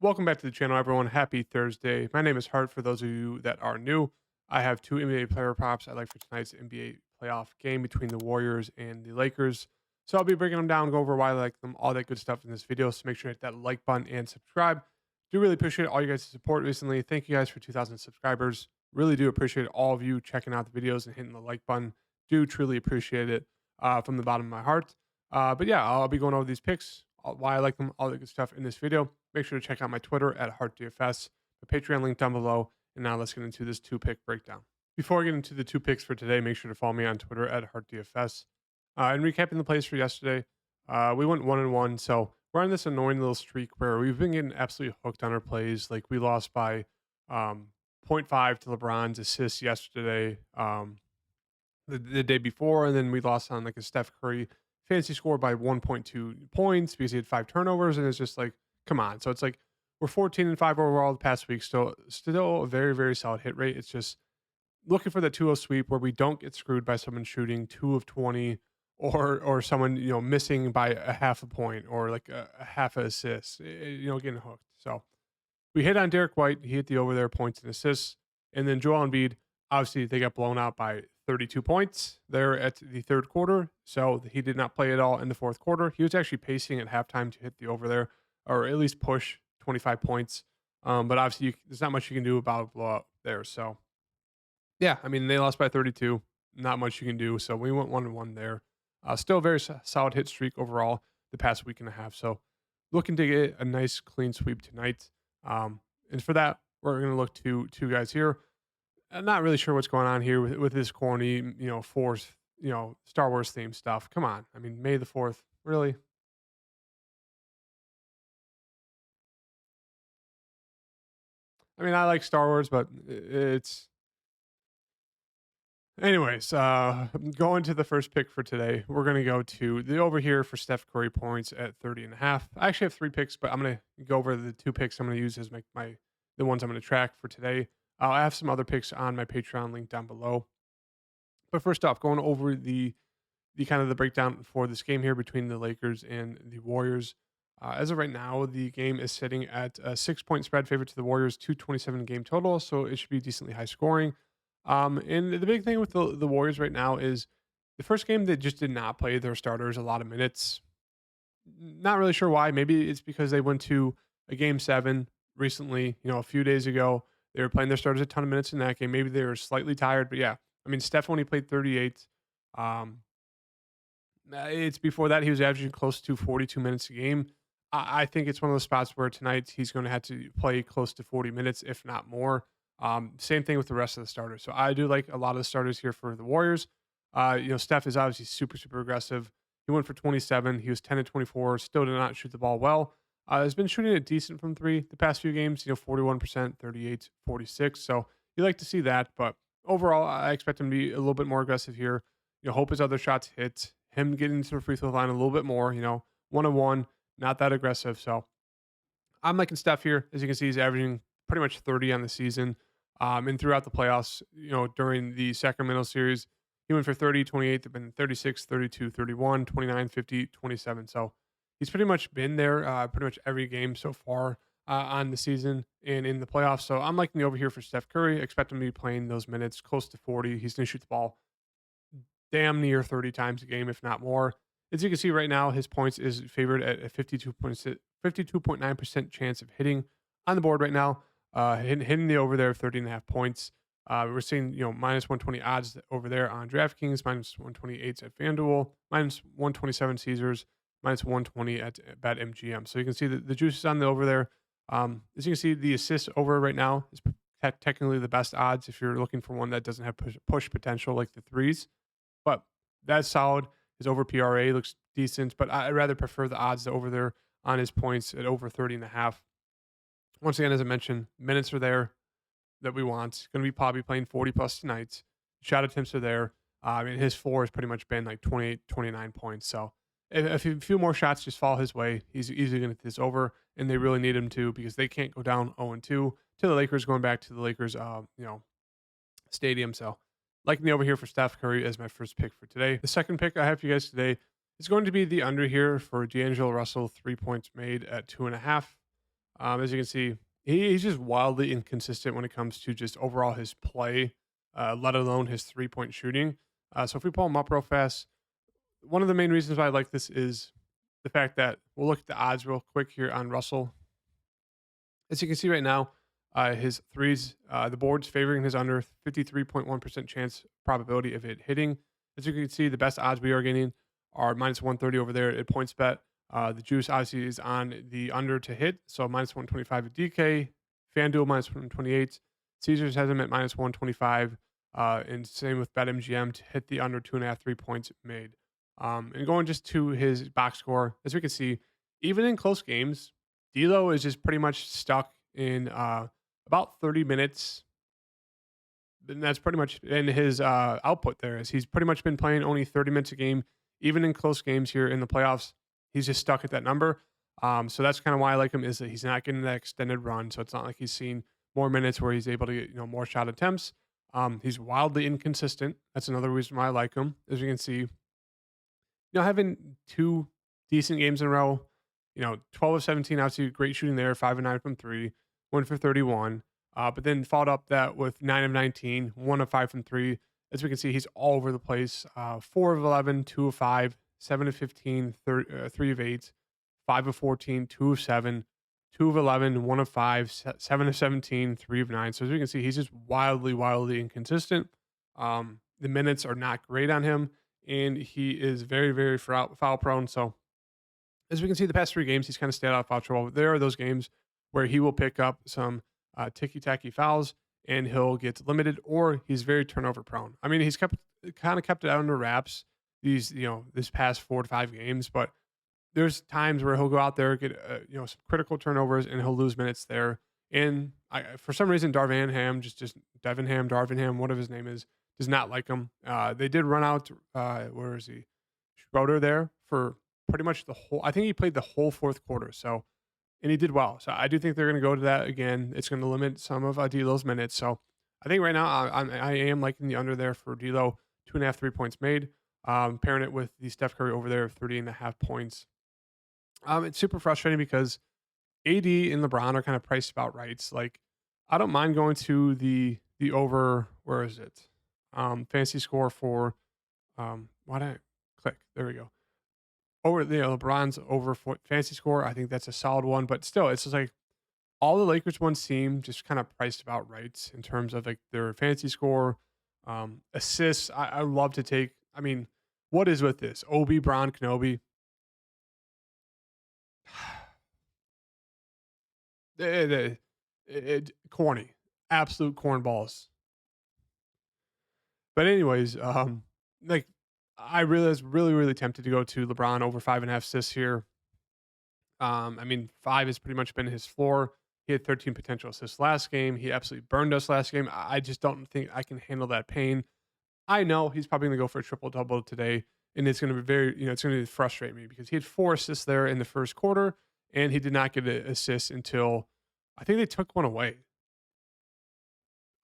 Welcome back to the channel, everyone. Happy Thursday. My name is Hart. For those of you that are new, I have two NBA player props I like for tonight's NBA playoff game between the Warriors and the Lakers. So I'll be breaking them down, go over why I like them, all that good stuff in this video. So make sure to hit that like button and subscribe. Do really appreciate all you guys' support recently. Thank you guys for 2,000 subscribers. Really do appreciate all of you checking out the videos and hitting the like button. Do truly appreciate it from the bottom of my heart. But yeah, I'll be going over these picks, why I like them, all the good stuff in this video. Make sure to check out my Twitter at HeartDFS, the Patreon link down below. And now let's get into this two-pick breakdown. Before I get into the two picks for today, make sure to follow me on Twitter at HeartDFS. And recapping the plays for yesterday, we went 1-1. So we're on this annoying little streak where we've been getting absolutely hooked on our plays. Like we lost by um, zero point 0.5 to LeBron's assists yesterday, the day before, and then we lost on like a Steph Curry fantasy score by 1.2 points because he had 5 turnovers, and it's just like, come on. So it's like we're 14-5 overall the past week. Still a very, very solid hit rate. It's just looking for the 2-0 sweep where we don't get screwed by someone shooting 2 of 20 or someone, missing by a half a point or like a half a assist, getting hooked. So we hit on Derek White. He hit the over there points and assists. And then Joel Embiid, obviously they got blown out by 32 points there at the third quarter. So he did not play at all in the fourth quarter. He was actually pacing at halftime to hit the over there or at least push 25 points. But obviously there's not much you can do about a blowout there. So yeah, I mean, they lost by 32. Not much you can do. So we went 1-1 there. Still a very solid hit streak overall the past week and a half. So looking to get a nice clean sweep tonight. And for that, we're going to look to two guys here. I'm not really sure what's going on here with this corny, Force, Star Wars theme stuff. Come on. I mean, May the 4th. Really? I mean, I like Star Wars, but it's anyways, going to the first pick for today, we're going to go to the over here for Steph Curry points at 30.5. I actually have three picks, but I'm going to go over the two picks I'm going to use as my the ones I'm going to track for today. I have some other picks on my Patreon link down below. But first off, going over the kind of the breakdown for this game here between the Lakers and the Warriors. As of right now, the game is sitting at a 6 point spread favor to the Warriors, 227 game total, so it should be decently high scoring. And the big thing with the Warriors right now is the first game they just did not play their starters a lot of minutes. Not really sure why. Maybe it's because they went to a game seven recently, a few days ago. They were playing their starters a ton of minutes in that game. Maybe they were slightly tired, but yeah. I mean, Steph only played 38. Um, it's before that he was averaging close to 42 minutes a game. I think it's one of those spots where tonight he's going to have to play close to 40 minutes, if not more. Same thing with the rest of the starters. So I do like a lot of the starters here for the Warriors. Steph is obviously super, super aggressive. He went for 27. He was 10 and 24. Still did not shoot the ball well. Has been shooting it decent from three the past few games. 41%, 38, 46. So you like to see that. But overall, I expect him to be a little bit more aggressive here. Hope his other shots hit. Him getting to the free throw line a little bit more. 1-on-1, not that aggressive. So I'm liking Steph here. As you can see, he's averaging pretty much 30 on the season. And throughout the playoffs, during the Sacramento series, he went for 30, 28, they've been 36, 32, 31, 29, 50, 27. So he's pretty much been there pretty much every game so far on the season and in the playoffs. So I'm liking the over here for Steph Curry. Expect him to be playing those minutes close to 40. He's going to shoot the ball damn near 30 times a game, if not more. As you can see right now, his points is favored at a 52.9% chance of hitting on the board right now. Hitting the over there, 30.5 points. We're seeing, minus 120 odds over there on DraftKings, minus 128 at FanDuel, minus 127 Caesars, minus 120 at BetMGM. So you can see the juice is on the over there. As you can see, the assist over right now is technically the best odds if you're looking for one that doesn't have push potential like the threes. But that's solid. His over PRA looks decent, but I rather prefer the odds over there on his points at over 30.5. Once again, as I mentioned, minutes are there that we want. Going to be probably playing 40 plus tonight. Shot attempts are there. And his floor has pretty much been like 28, 29 points. So if a few more shots just fall his way, he's easily going to get this over. And they really need him to because they can't go down 0-2 to the Lakers, going back to the Lakers, stadium. So liking the over here for Steph Curry as my first pick for today. The second pick I have for you guys today is going to be the under here for D'Angelo Russell, 3 points made at 2.5. As you can see, he's just wildly inconsistent when it comes to just overall his play, let alone his 3-point shooting. So if we pull him up real fast, one of the main reasons why I like this is the fact that we'll look at the odds real quick here on Russell. As you can see right now, his threes, the board's favoring his under 53.1% chance probability of it hitting. As you can see, the best odds we are getting are minus 130 over there at PointsBet. The juice obviously is on the under to hit, so minus 125 at DK, FanDuel minus 128, Caesars has him at minus 125, and same with BetMGM to hit the under 2.5 3 points made. And going just to his box score, as we can see, even in close games, D'Lo is just pretty much stuck in about 30 minutes. And that's pretty much in his output there. Is he's pretty much been playing only 30 minutes a game, even in close games here in the playoffs. He's just stuck at that number. So that's kind of why I like him is that he's not getting that extended run. So it's not like he's seen more minutes where he's able to get more shot attempts. He's wildly inconsistent. That's another reason why I like him. As you can see, having two decent games in a row, 12 of 17, obviously great shooting there, 5 of 9 from three, 1 for 31. But then followed up that with 9 of 19, 1 of 5 from three. As we can see, he's all over the place. 4 of 11, 2 of 5, 7 of 15, 3 of 8, 5 of 14, 2 of 7, 2 of 11, 1 of 5, 7 of 17, 3 of 9. So as we can see, he's just wildly, wildly inconsistent. The minutes are not great on him, and he is very, very foul prone. So as we can see, the past 3 games, he's kind of stayed out of foul trouble. There are those games where he will pick up some ticky-tacky fouls, and he'll get limited, or he's very turnover prone. I mean, he's kept it under wraps this past 4 to 5 games, but there's times where he'll go out there, get some critical turnovers, and he'll lose minutes there. And for some reason, Darvinham, Darvinham, whatever his name is, does not like him. They did run out. Where is he? Schroeder there for pretty much the whole. I think he played the whole fourth quarter. So, and he did well. So I do think they're going to go to that again. It's going to limit some of D'Lo's minutes. So I think right now I am liking the under there for D'Lo, 2.5 3 points made. Pairing it with the Steph Curry over there of 30.5 points. It's super frustrating because AD and LeBron are kind of priced about right. Like, I don't mind going to the over. Where is it? Fantasy score for why did I click? There we go. Over LeBron's over for fantasy score. I think that's a solid one, but still, it's just like all the Lakers ones seem just kind of priced about right in terms of like their fantasy score, assists. I love to take. I mean, what is with this? Obi, Bron, Kenobi. Corny, absolute cornballs. But anyways, like I really was really really tempted to go to LeBron over 5.5 assists here. I mean 5 has pretty much been his floor. He had 13 potential assists last game. He absolutely burned us last game. I just don't think I can handle that pain. I know he's probably going to go for a triple double today, and it's going to be it's going to frustrate me because he had 4 assists there in the first quarter, and he did not get an assist until I think they took one away.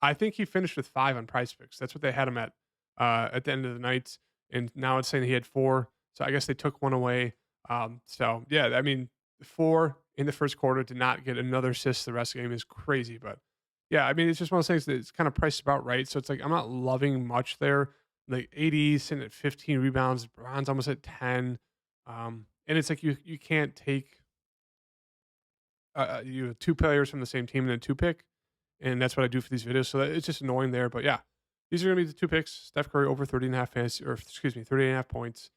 I think he finished with 5 on PrizePicks. That's what they had him at the end of the night, and now it's saying he had 4. So I guess they took one away. So yeah, I mean 4 in the first quarter, did not get another assist the rest of the game is crazy, but yeah, I mean, it's just one of those things that it's kind of priced about right. So it's like I'm not loving much there. Like AD sitting at 15 rebounds, Bron's almost at 10. And it's like you can't take you have 2 players from the same team and then 2 pick. And that's what I do for these videos. So it's just annoying there. But yeah, these are going to be the 2 picks. Steph Curry over 30.5 fantasy, or excuse me, 30.5 points.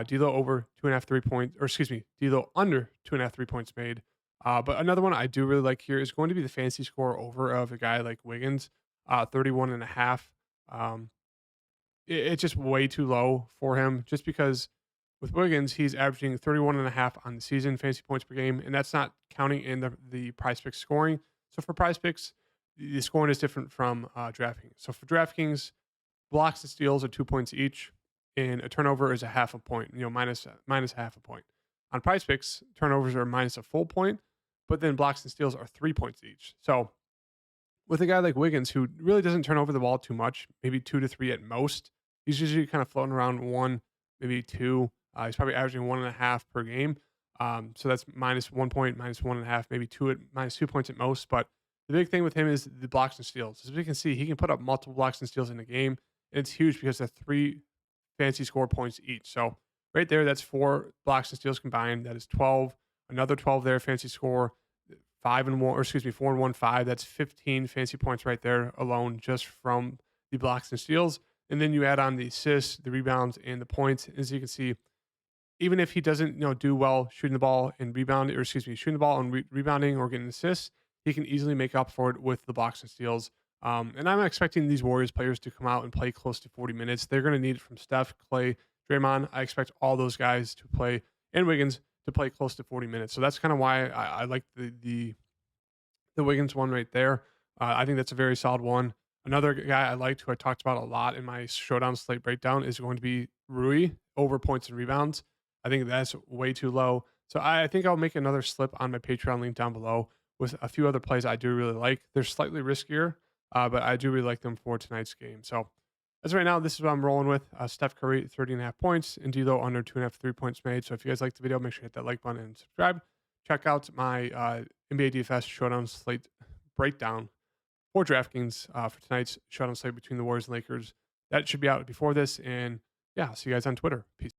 D'Lo over 2.5 3 points, or excuse me, D'Lo under 2.5 3 points made. But another one I do really like here is going to be the fantasy score over of a guy like Wiggins, 31.5. It's just way too low for him just because with Wiggins, he's averaging 31.5 on the season fantasy points per game, and that's not counting in the PrizePicks scoring. So for PrizePicks, the scoring is different from DraftKings. So for DraftKings, blocks and steals are 2 points each, and a turnover is a half a point, minus half a point. On PrizePicks, turnovers are minus a full point, but then blocks and steals are 3 points each. So with a guy like Wiggins, who really doesn't turn over the ball too much, maybe 2 to 3 at most, he's usually kind of floating around 1, maybe 2. He's probably averaging 1.5 per game. So that's minus 1 point, minus 1.5, maybe two at minus 2 points at most. But the big thing with him is the blocks and steals. As we can see, he can put up multiple blocks and steals in a game. And it's huge because they're three fancy score points each. So right there, that's four blocks and steals combined. That is 12. Another 12 there, fancy score. 5 and 1, or excuse me, 4 and 1, 5. That's 15 fancy points right there alone, just from the blocks and steals. And then you add on the assists, the rebounds, and the points. As you can see, even if he doesn't, do well shooting the ball and rebounding, or excuse me, shooting the ball and rebounding or getting assists, he can easily make up for it with the blocks and steals. And I'm expecting these Warriors players to come out and play close to 40 minutes. They're going to need it from Steph, Clay, Draymond. I expect all those guys to play, and Wiggins to play close to 40 minutes. So that's kind of why I like the Wiggins one right there. I think that's a very solid one. Another guy I liked, who I talked about a lot in my showdown slate breakdown, is going to be Rui over points and rebounds. I think that's way too low. So I think I'll make another slip on my Patreon link down below with a few other plays I do really like. They're slightly riskier, but I do really like them for tonight's game. So as of right now, this is what I'm rolling with. Steph Curry, 30.5 points, and D'Lo under 2.5 3 points made. So if you guys like the video, make sure to hit that like button and subscribe. Check out my NBA DFS showdown slate breakdown for DraftKings for tonight's showdown slate between the Warriors and Lakers. That should be out before this. And yeah, I'll see you guys on Twitter. Peace.